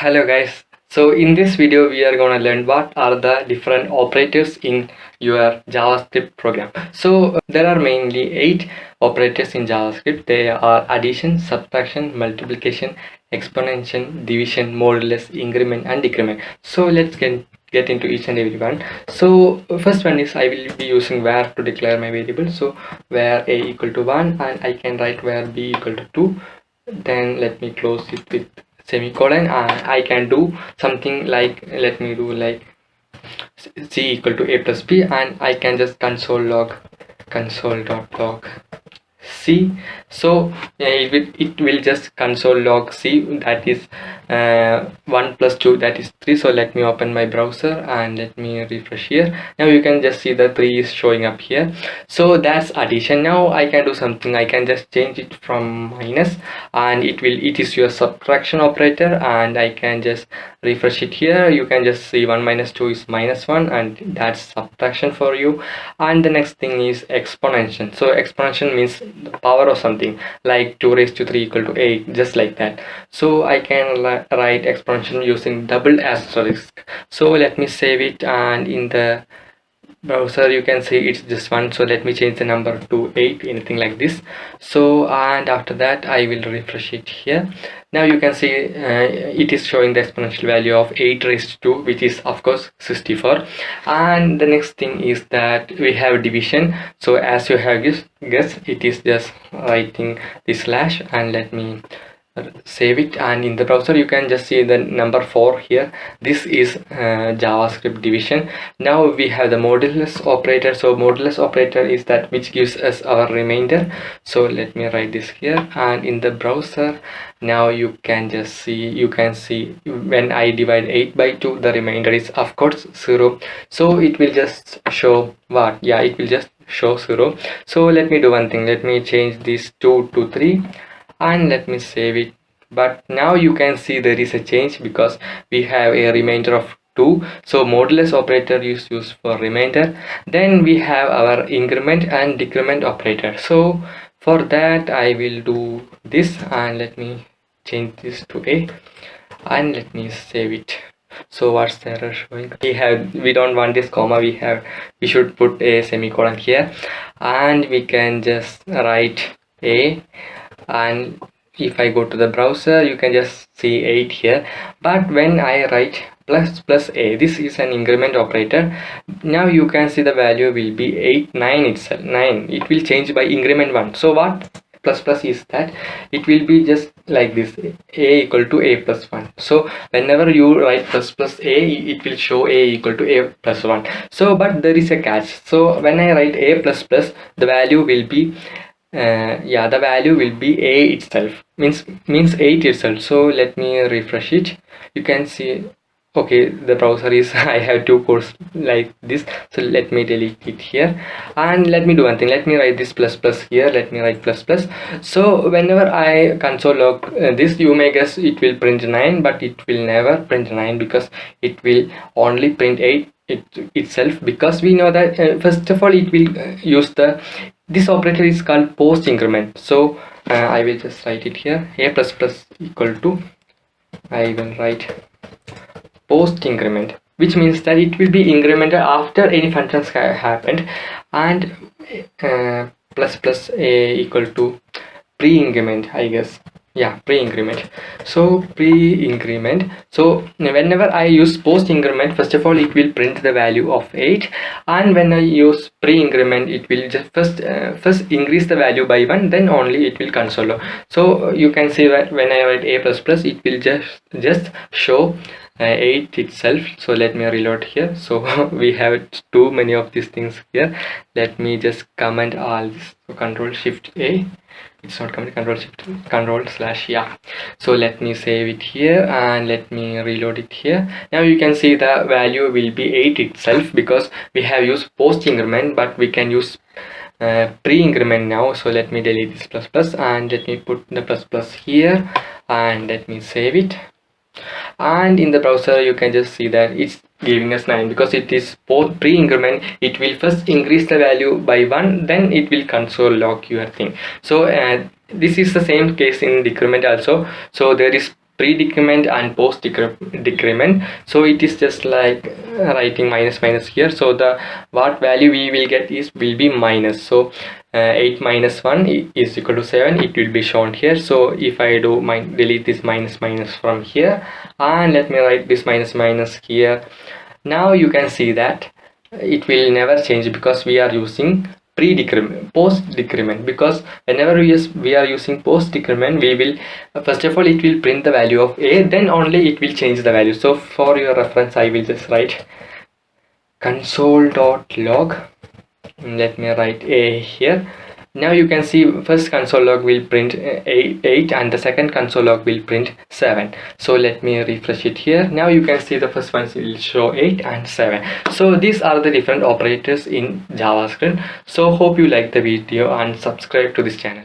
Hello guys. So in this video we are going to learn what are the different operators in your JavaScript program. So there are mainly 8 operators in JavaScript. They are addition, subtraction, multiplication, exponential, division, modulus, increment and decrement. So let's get into each and every one. So first one is I will be using var to declare my variable. So var a equal to 1 and I can write var b equal to 2. Then let me close it with semicolon and I can do something like, let me do like c equal to a plus b, and I can just console.log c. So it will just console log c, that is 1 plus 2, that is 3. So let me open my browser and let me refresh here. Now you can just see the 3 is showing up here. So that's addition. Now I can do something. I can just change it from minus and it is your subtraction operator, and I can just refresh it here. You can just see 1 minus 2 is minus 1, and that's subtraction for you. And the next thing is exponential. So exponential means the power of something, like 2 raised to 3 equal to 8, just like that. So I can write exponential using double asterisk. So let me save it, and in the browser you can see it's just 1. So let me change the number to 8, anything like this. So and after that I will refresh it here. Now you can see it is showing the exponential value of 8 raised to 2, which is of course 64. And the next thing is that we have division. So as you have guessed, it is just writing the slash, and let me save it, and in the browser you can just see the number 4 here. This is JavaScript division. Now we have the modulus operator. So modulus operator is that which gives us our remainder. So let me write this here, and in the browser now you can just see, you can see when I divide 8 by 2, the remainder is of course 0. So it will just show what? Yeah, it will just show 0. So let me do one thing. Let me change this 2 to 3 and let me save it. But now you can see there is a change because we have a remainder of 2. So modulus operator is used for remainder. Then we have our increment and decrement operator. So for that I will do this, and let me change this to a, and let me save it. So what's the error showing? We don't want this comma, we should put a semicolon here, and we can just write a. And if I go to the browser you can just see 8 here. But when I write plus a, this is an increment operator. Now you can see the value will be 8 9 itself, 9. It will change by increment 1. So what plus is that? It will be just like this, a equal to a plus 1. So whenever you write plus a, it will show a equal to a plus 1. So but there is a catch. So when I write a plus the value will be the value will be a itself, means 8 itself. So let me refresh it. You can see, okay, the browser is I have 2 codes like this. So let me delete it here, and let me do one thing. Let me write this plus here. Let me write plus. So whenever I console log this, you may guess it will print 9, but it will never print 9 because it will only print 8 itself, because we know that first of all it will use this operator is called post increment. So I will just write it here, a plus equal to, I will write post increment, which means that it will be incremented after any functions have happened. And plus a equal to pre increment, I guess. Yeah, pre increment. So pre increment. So whenever I use post increment, first of all it will print the value of 8, and when I use pre increment it will just first increase the value by 1, then only it will console. So you can see that when I write a plus it will just show 8 itself. So let me reload here. So we have too many of these things here. Let me just comment all this. So control shift a, it's not comment, control shift control slash, yeah. So let me save it here and let me reload it here. Now you can see the value will be 8 itself because we have used post increment, but we can use pre increment now. So let me delete this plus and let me put the plus here, and let me save it. And in the browser you can just see that it's giving us 9 because it is both pre increment. It will first increase the value by 1, then it will console log your thing. So this is the same case in decrement also. So there is pre-decrement and post-decrement. So it is just like writing minus minus here. So the what value we will get will be minus. So 8 minus 1 is equal to 7. It will be shown here. So if I do delete this minus minus from here, and let me write this minus minus here, now you can see that it will never change because we are using pre-decrement, post-decrement. Because whenever we are using post-decrement, we will first of all it will print the value of a, then only it will change the value. So for your reference, I will just write console.log. Let me write a here. Now you can see first console log will print 8 and the second console log will print 7. So let me refresh it here. Now you can see the first one will show 8 and 7. So these are the different operators in JavaScript. So hope you like the video and subscribe to this channel.